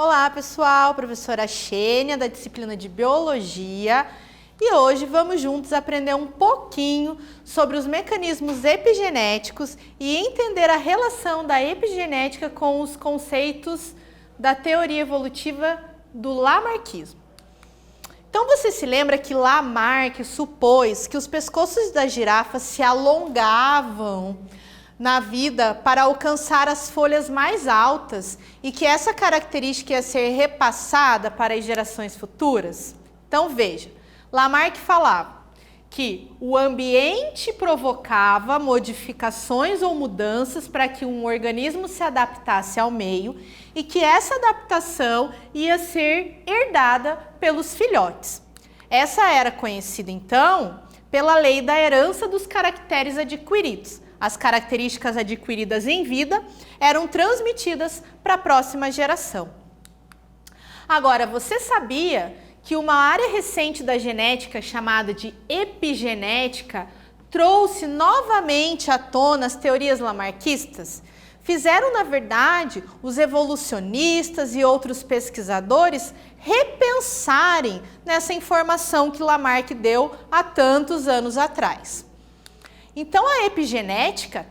Olá pessoal, professora Xênia da disciplina de Biologia e hoje vamos juntos aprender um pouquinho sobre os mecanismos epigenéticos e entender a relação da epigenética com os conceitos da teoria evolutiva do Lamarckismo. Então você se lembra que Lamarck supôs que os pescoços das girafas se alongavam na vida para alcançar as folhas mais altas e que essa característica ia ser repassada para as gerações futuras? Então veja, Lamarck falava que o ambiente provocava modificações ou mudanças para que um organismo se adaptasse ao meio e que essa adaptação ia ser herdada pelos filhotes. Essa era conhecida então pela lei da herança dos caracteres adquiridos. As características adquiridas em vida eram transmitidas para a próxima geração. Agora, você sabia que uma área recente da genética, chamada de epigenética, trouxe novamente à tona as teorias lamarquistas? Fizeram, na verdade, os evolucionistas e outros pesquisadores repensarem nessa informação que Lamarck deu há tantos anos atrás. Então a epigenética,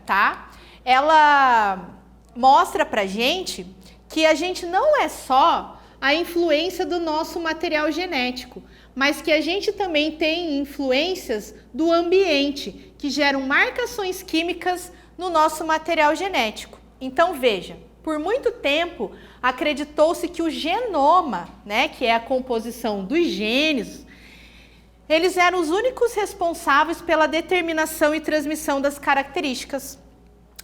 ela mostra pra gente que a gente não é só a influência do nosso material genético, mas que a gente também tem influências do ambiente, que geram marcações químicas no nosso material genético. Então veja, por muito tempo acreditou-se que o genoma, que é a composição dos genes, eles eram os únicos responsáveis pela determinação e transmissão das características.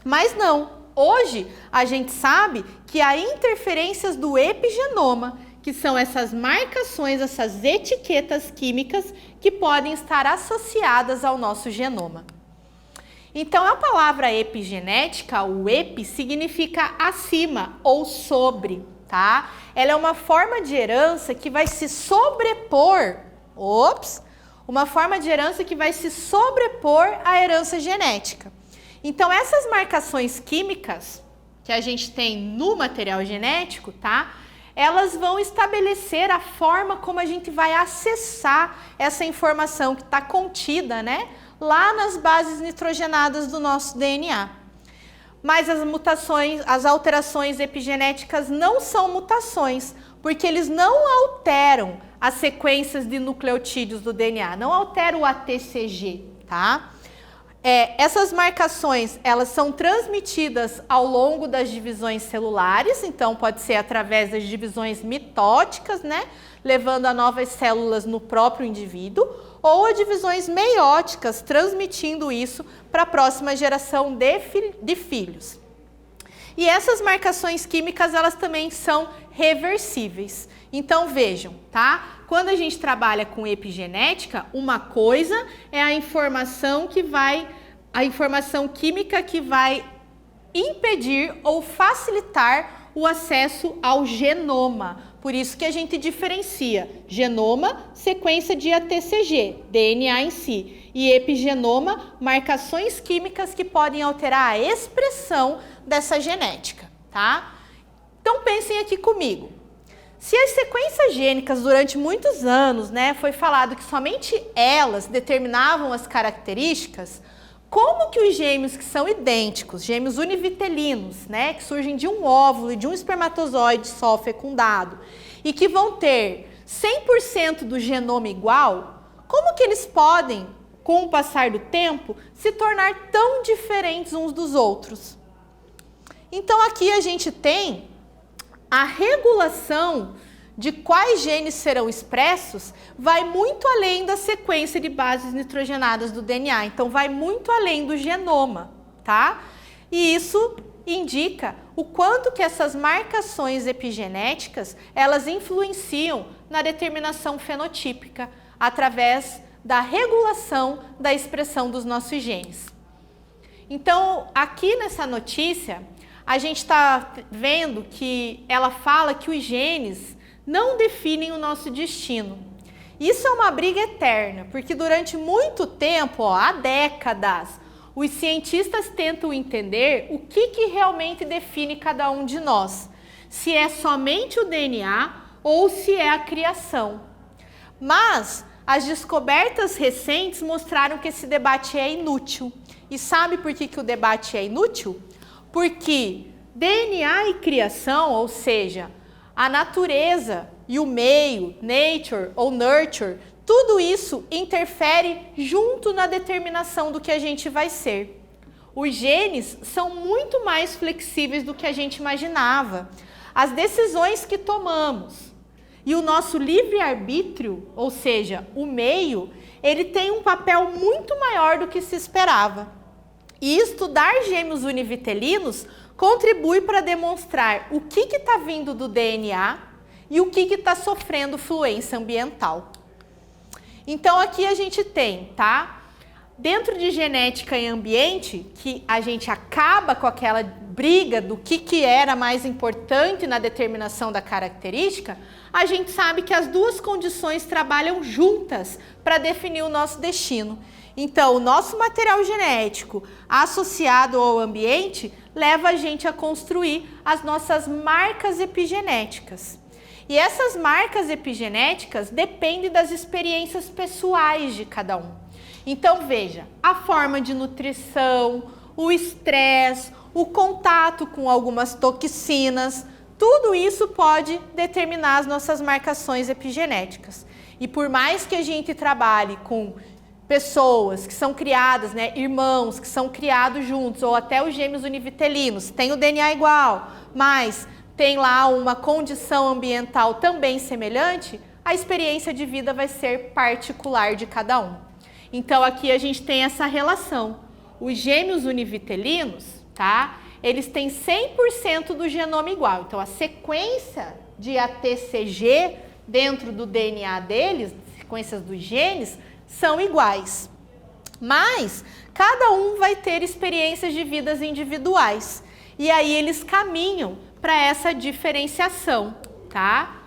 Mas não, hoje a gente sabe que há interferências do epigenoma, que são essas marcações, essas etiquetas químicas que podem estar associadas ao nosso genoma. Então a palavra epigenética, o epi, significa acima ou sobre, tá? Ela é uma forma de herança que vai se sobrepor, uma forma de herança que vai se sobrepor à herança genética. Então, essas marcações químicas que a gente tem no material genético, elas vão estabelecer a forma como a gente vai acessar essa informação que está contida, lá nas bases nitrogenadas do nosso DNA. Mas as alterações epigenéticas não são mutações, porque eles não alteram as sequências de nucleotídeos do DNA, não altera o ATCG, essas marcações, elas são transmitidas ao longo das divisões celulares, então pode ser através das divisões mitóticas, levando a novas células no próprio indivíduo, ou a divisões meióticas, transmitindo isso para a próxima geração de filhos. E essas marcações químicas, elas também são reversíveis. Então vejam, quando a gente trabalha com epigenética, uma coisa é a informação química que vai impedir ou facilitar o acesso ao genoma. Por isso que a gente diferencia genoma, sequência de ATCG, DNA em si, e epigenoma, marcações químicas que podem alterar a expressão dessa genética, Então pensem aqui comigo. Se as sequências gênicas durante muitos anos, foi falado que somente elas determinavam as características, como que os gêmeos que são idênticos, gêmeos univitelinos, que surgem de um óvulo e de um espermatozoide só fecundado, e que vão ter 100% do genoma igual, como que eles podem, com o passar do tempo, se tornar tão diferentes uns dos outros? Então aqui a gente tem a regulação de quais genes serão expressos vai muito além da sequência de bases nitrogenadas do DNA, então vai muito além do genoma, E isso indica o quanto que essas marcações epigenéticas, elas influenciam na determinação fenotípica através da regulação da expressão dos nossos genes. Então, aqui nessa notícia, a gente está vendo que ela fala que os genes não definem o nosso destino. Isso é uma briga eterna, porque durante muito tempo, há décadas, os cientistas tentam entender o que realmente define cada um de nós. se é somente o DNA ou se é a criação. Mas as descobertas recentes mostraram que esse debate é inútil. E sabe por que o debate é inútil? Porque DNA e criação, ou seja, a natureza e o meio, nature ou nurture, tudo isso interfere junto na determinação do que a gente vai ser. Os genes são muito mais flexíveis do que a gente imaginava. As decisões que tomamos e o nosso livre-arbítrio, ou seja, o meio, ele tem um papel muito maior do que se esperava. E estudar gêmeos univitelinos contribui para demonstrar o que está vindo do DNA e o que está sofrendo fluência ambiental. Então aqui a gente tem, tá? Dentro de genética e ambiente, que a gente acaba com aquela briga do que era mais importante na determinação da característica, a gente sabe que as duas condições trabalham juntas para definir o nosso destino. Então, o nosso material genético associado ao ambiente leva a gente a construir as nossas marcas epigenéticas. E essas marcas epigenéticas dependem das experiências pessoais de cada um. Então, veja, a forma de nutrição, o estresse, o contato com algumas toxinas, tudo isso pode determinar as nossas marcações epigenéticas. E por mais que a gente trabalhe com pessoas que são criadas, né, irmãos que são criados juntos, ou até os gêmeos univitelinos, tem o DNA igual, mas tem lá uma condição ambiental também semelhante, a experiência de vida vai ser particular de cada um. Então aqui a gente tem essa relação. Os gêmeos univitelinos, tá? Eles têm 100% do genoma igual. Então a sequência de ATCG dentro do DNA deles, sequências dos genes, são iguais. Mas cada um vai ter experiências de vidas individuais. E aí eles caminham para essa diferenciação, tá?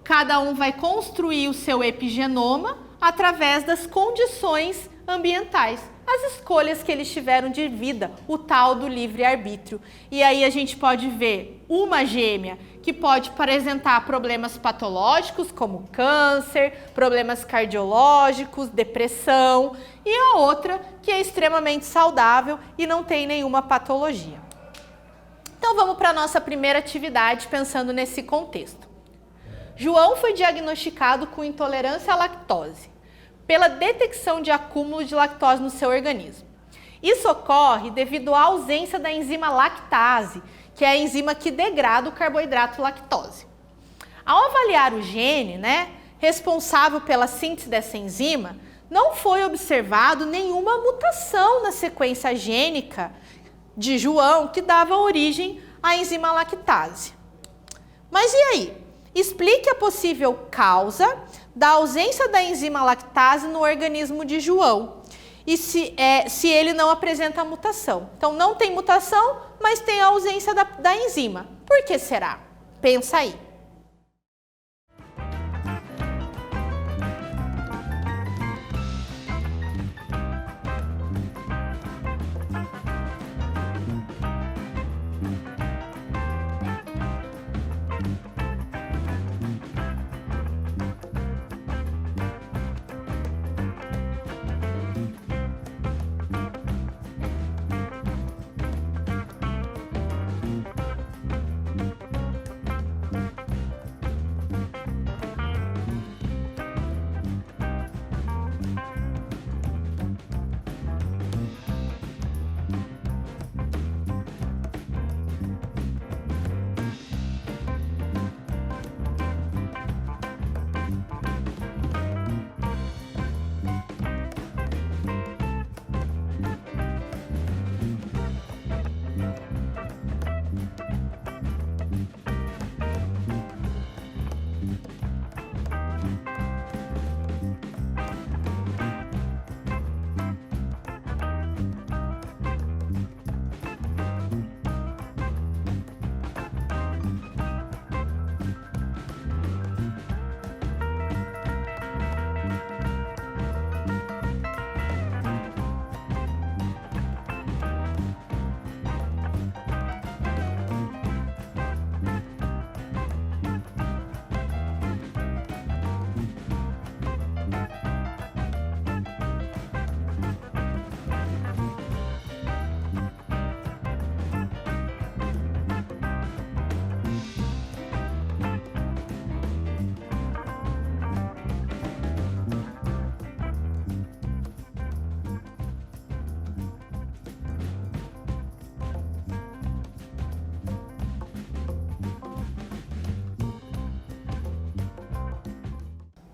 Cada um vai construir o seu epigenoma através das condições ambientais, as escolhas que eles tiveram de vida, o tal do livre-arbítrio. E aí a gente pode ver uma gêmea que pode apresentar problemas patológicos como câncer, problemas cardiológicos, depressão, e a outra que é extremamente saudável e não tem nenhuma patologia. Então vamos para a nossa primeira atividade pensando nesse contexto. João foi diagnosticado com intolerância à lactose, pela detecção de acúmulo de lactose no seu organismo. Isso ocorre devido à ausência da enzima lactase, que é a enzima que degrada o carboidrato lactose. Ao avaliar o gene, responsável pela síntese dessa enzima, não foi observado nenhuma mutação na sequência gênica de João que dava origem à enzima lactase. Mas e aí? Explique a possível causa da ausência da enzima lactase no organismo de João e se ele não apresenta mutação. Então, não tem mutação, mas tem a ausência da enzima. Por que será? Pensa aí.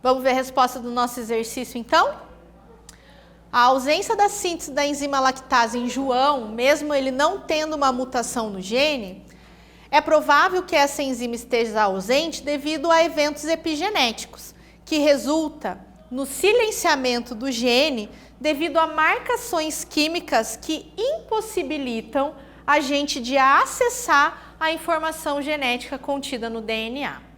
Vamos ver a resposta do nosso exercício, então? A ausência da síntese da enzima lactase em João, mesmo ele não tendo uma mutação no gene, é provável que essa enzima esteja ausente devido a eventos epigenéticos, que resulta no silenciamento do gene devido a marcações químicas que impossibilitam a gente de acessar a informação genética contida no DNA.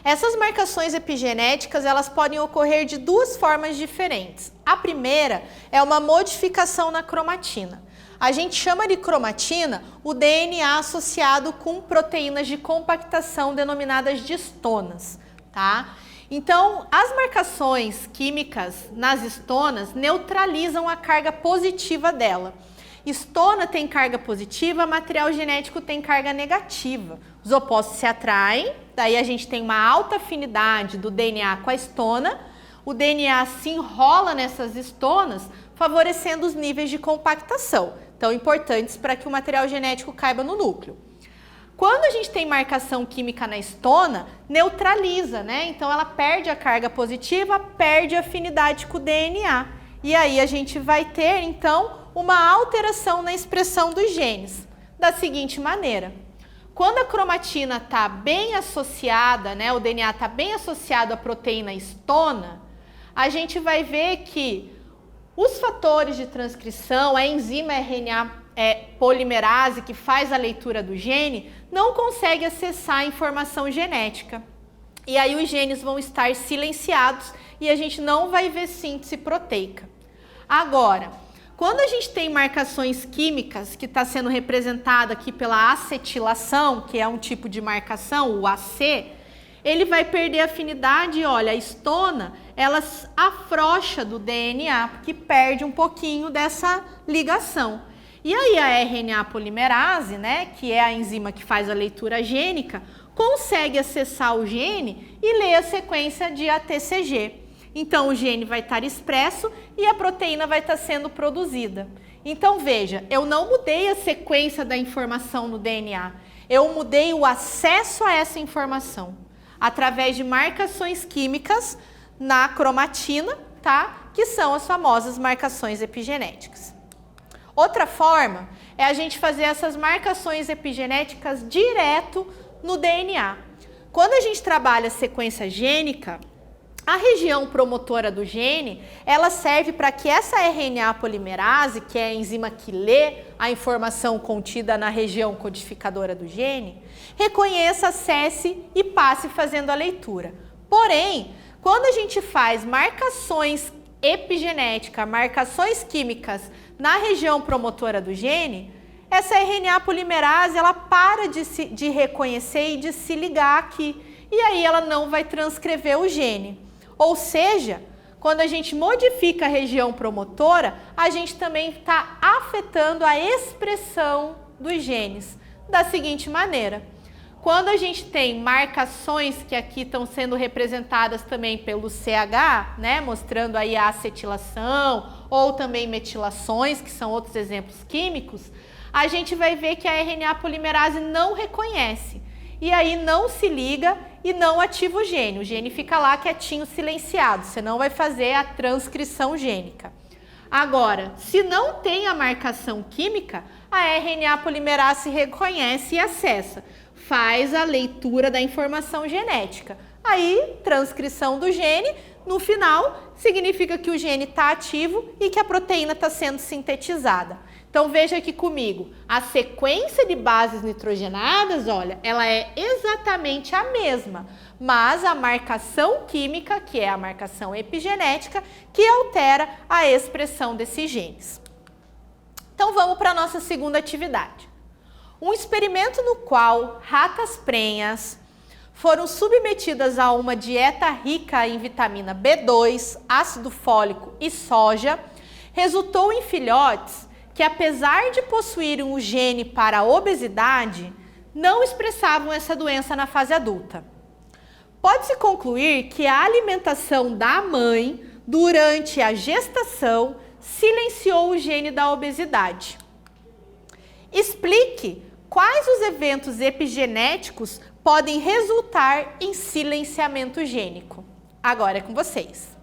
Essas marcações epigenéticas, elas podem ocorrer de duas formas diferentes. A primeira é uma modificação na cromatina. A gente chama de cromatina o DNA associado com proteínas de compactação denominadas de histonas, tá? Então, as marcações químicas nas histonas neutralizam a carga positiva dela. Histona tem carga positiva, material genético tem carga negativa. Os opostos se atraem, daí a gente tem uma alta afinidade do DNA com a histona, o DNA se enrola nessas histonas, favorecendo os níveis de compactação, tão importantes para que o material genético caiba no núcleo. Quando a gente tem marcação química na histona, neutraliza, né? Então ela perde a carga positiva, perde a afinidade com o DNA. E aí a gente vai ter, então, uma alteração na expressão dos genes, da seguinte maneira. Quando a cromatina está bem associada, né, o DNA está bem associado à proteína histona, a gente vai ver que os fatores de transcrição, a enzima RNA polimerase que faz a leitura do gene, não consegue acessar a informação genética. E aí os genes vão estar silenciados e a gente não vai ver síntese proteica. Agora, quando a gente tem marcações químicas, que está sendo representada aqui pela acetilação, que é um tipo de marcação, o AC, ele vai perder afinidade e olha, a histona, ela afrouxa do DNA, porque perde um pouquinho dessa ligação. E aí a RNA polimerase, né, que é a enzima que faz a leitura gênica, consegue acessar o gene e ler a sequência de ATCG. Então o gene vai estar expresso e a proteína vai estar sendo produzida. Então veja, eu não mudei a sequência da informação no DNA, eu mudei o acesso a essa informação através de marcações químicas na cromatina, tá? Que são as famosas marcações epigenéticas. Outra forma é a gente fazer essas marcações epigenéticas direto no DNA. Quando a gente trabalha a sequência gênica, a região promotora do gene, ela serve para que essa RNA polimerase, que é a enzima que lê a informação contida na região codificadora do gene, reconheça, acesse e passe fazendo a leitura. Porém, quando a gente faz marcações epigenéticas, marcações químicas na região promotora do gene, essa RNA polimerase, ela para de reconhecer e de se ligar aqui. E aí ela não vai transcrever o gene. Ou seja, quando a gente modifica a região promotora, a gente também está afetando a expressão dos genes. Da seguinte maneira, quando a gente tem marcações que aqui estão sendo representadas também pelo CH, né, mostrando aí a acetilação, ou também metilações, que são outros exemplos químicos, a gente vai ver que a RNA polimerase não reconhece. E aí não se liga e não ativa o gene fica lá quietinho, silenciado, você não vai fazer a transcrição gênica. Agora, se não tem a marcação química, a RNA polimerase reconhece e acessa, faz a leitura da informação genética. Aí, transcrição do gene, no final, significa que o gene está ativo e que a proteína está sendo sintetizada. Então veja aqui comigo, a sequência de bases nitrogenadas, olha, ela é exatamente a mesma, mas a marcação química, que é a marcação epigenética, que altera a expressão desses genes. Então vamos para a nossa segunda atividade. Um experimento no qual ratas prenhas foram submetidas a uma dieta rica em vitamina B2, ácido fólico e soja, resultou em filhotes que, apesar de possuírem o gene para a obesidade, não expressavam essa doença na fase adulta. Pode-se concluir que a alimentação da mãe durante a gestação silenciou o gene da obesidade. Explique quais os eventos epigenéticos podem resultar em silenciamento gênico. Agora é com vocês.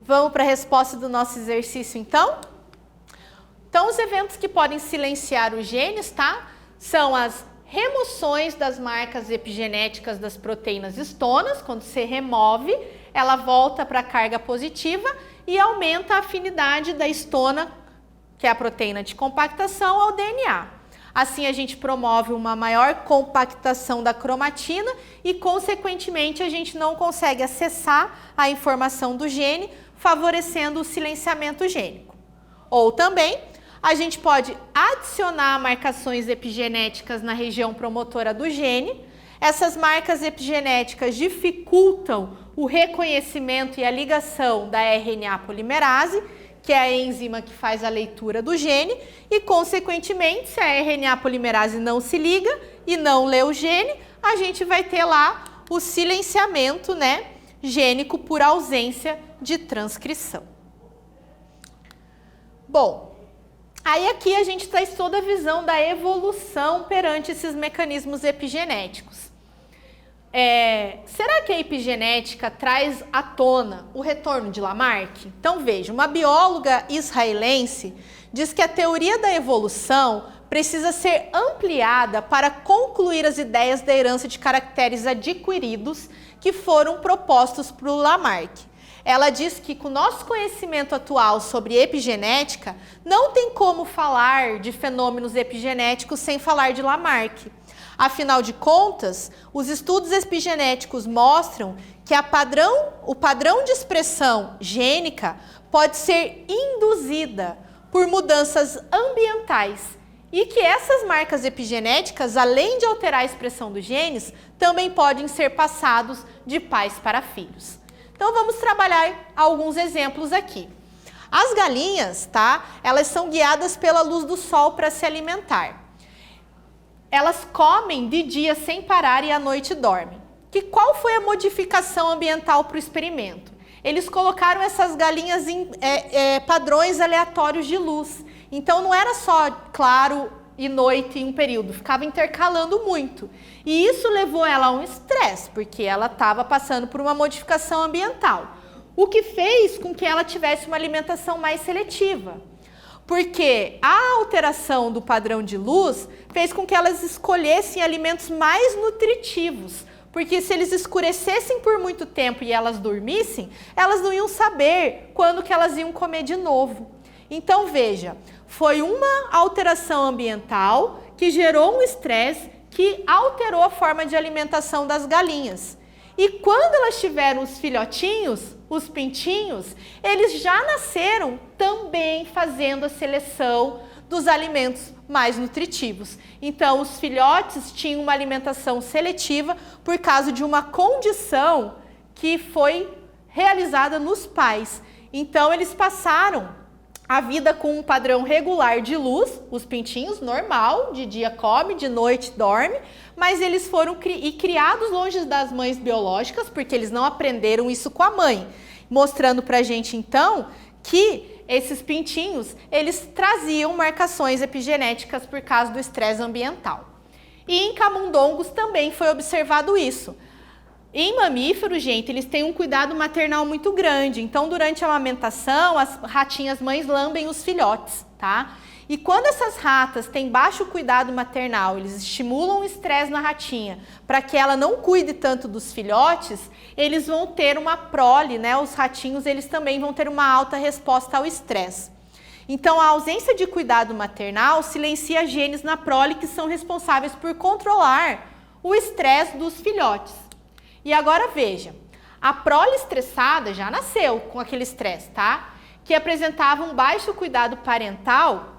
Vamos para a resposta do nosso exercício, então? Então, os eventos que podem silenciar os genes, tá? São as remoções das marcas epigenéticas das proteínas histonas. Quando você remove, ela volta para a carga positiva e aumenta a afinidade da histona, que é a proteína de compactação, ao DNA. Assim, a gente promove uma maior compactação da cromatina e, consequentemente, a gente não consegue acessar a informação do gene, favorecendo o silenciamento gênico. Ou também, a gente pode adicionar marcações epigenéticas na região promotora do gene. Essas marcas epigenéticas dificultam o reconhecimento e a ligação da RNA polimerase, que é a enzima que faz a leitura do gene, e, consequentemente, se a RNA polimerase não se liga e não lê o gene, a gente vai ter lá o silenciamento, né, gênico por ausência de transcrição. Bom, aí aqui a gente traz toda a visão da evolução perante esses mecanismos epigenéticos. Será que a epigenética traz à tona o retorno de Lamarck? Então veja, uma bióloga israelense diz que a teoria da evolução precisa ser ampliada para concluir as ideias da herança de caracteres adquiridos que foram propostos por Lamarck. Ela diz que com o nosso conhecimento atual sobre epigenética, não tem como falar de fenômenos epigenéticos sem falar de Lamarck. Afinal de contas, os estudos epigenéticos mostram que o padrão de expressão gênica pode ser induzida por mudanças ambientais e que essas marcas epigenéticas, além de alterar a expressão dos genes, também podem ser passados de pais para filhos. Então vamos trabalhar alguns exemplos aqui. As galinhas, tá? Elas são guiadas pela luz do sol para se alimentar. Elas comem de dia sem parar e à noite dormem. Qual foi a modificação ambiental para o experimento? Eles colocaram essas galinhas em padrões aleatórios de luz. Então não era só claro e noite em um período, ficava intercalando muito. E isso levou ela a um estresse, porque ela estava passando por uma modificação ambiental. O que fez com que ela tivesse uma alimentação mais seletiva. Porque a alteração do padrão de luz fez com que elas escolhessem alimentos mais nutritivos. Porque se eles escurecessem por muito tempo e elas dormissem, elas não iam saber quando que elas iam comer de novo. Então veja, foi uma alteração ambiental que gerou um estresse que alterou a forma de alimentação das galinhas. E quando elas tiveram os filhotinhos, os pintinhos, eles já nasceram também fazendo a seleção dos alimentos mais nutritivos. Então, os filhotes tinham uma alimentação seletiva por causa de uma condição que foi realizada nos pais. Então, eles passaram a vida com um padrão regular de luz, os pintinhos, normal, de dia come, de noite dorme, mas eles foram criados longe das mães biológicas, porque eles não aprenderam isso com a mãe, mostrando pra gente, então, que esses pintinhos, eles traziam marcações epigenéticas por causa do estresse ambiental. E em camundongos também foi observado isso. Em mamíferos, gente, eles têm um cuidado maternal muito grande. Então, durante a amamentação, as ratinhas mães lambem os filhotes, tá? E quando essas ratas têm baixo cuidado maternal, eles estimulam o estresse na ratinha para que ela não cuide tanto dos filhotes, eles vão ter uma prole, né? Os ratinhos, eles também vão ter uma alta resposta ao estresse. Então, a ausência de cuidado maternal silencia genes na prole que são responsáveis por controlar o estresse dos filhotes. E agora veja, a prole estressada já nasceu com aquele estresse, tá? Que apresentava um baixo cuidado parental.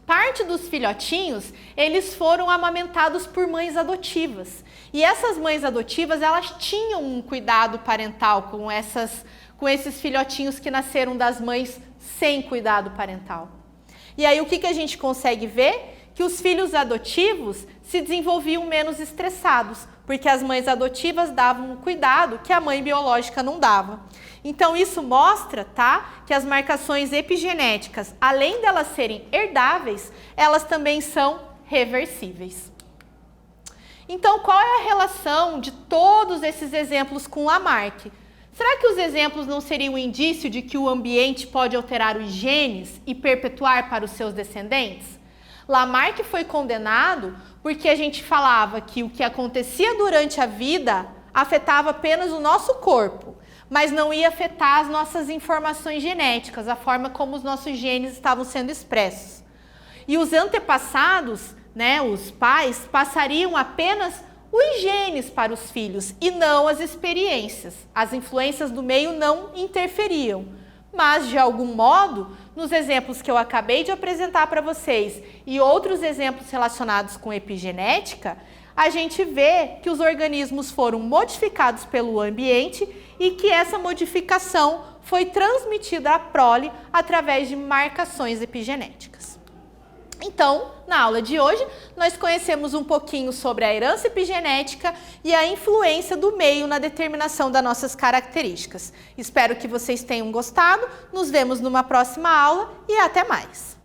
Parte dos filhotinhos, eles foram amamentados por mães adotivas. E essas mães adotivas, elas tinham um cuidado parental com esses filhotinhos que nasceram das mães sem cuidado parental. E aí o que a gente consegue ver? Que os filhos adotivos se desenvolviam menos estressados, porque as mães adotivas davam um cuidado que a mãe biológica não dava. Então isso mostra, tá, que as marcações epigenéticas, além delas serem herdáveis, elas também são reversíveis. Então qual é a relação de todos esses exemplos com Lamarck? Será que os exemplos não seriam um indício de que o ambiente pode alterar os genes e perpetuar para os seus descendentes? Lamarck foi condenado porque a gente falava que o que acontecia durante a vida afetava apenas o nosso corpo, mas não ia afetar as nossas informações genéticas, a forma como os nossos genes estavam sendo expressos. E os antepassados, né, os pais, passariam apenas os genes para os filhos e não as experiências. As influências do meio não interferiam. Mas, de algum modo, nos exemplos que eu acabei de apresentar para vocês e outros exemplos relacionados com epigenética, a gente vê que os organismos foram modificados pelo ambiente e que essa modificação foi transmitida à prole através de marcações epigenéticas. Então, na aula de hoje, nós conhecemos um pouquinho sobre a herança epigenética e a influência do meio na determinação das nossas características. Espero que vocês tenham gostado, nos vemos numa próxima aula e até mais!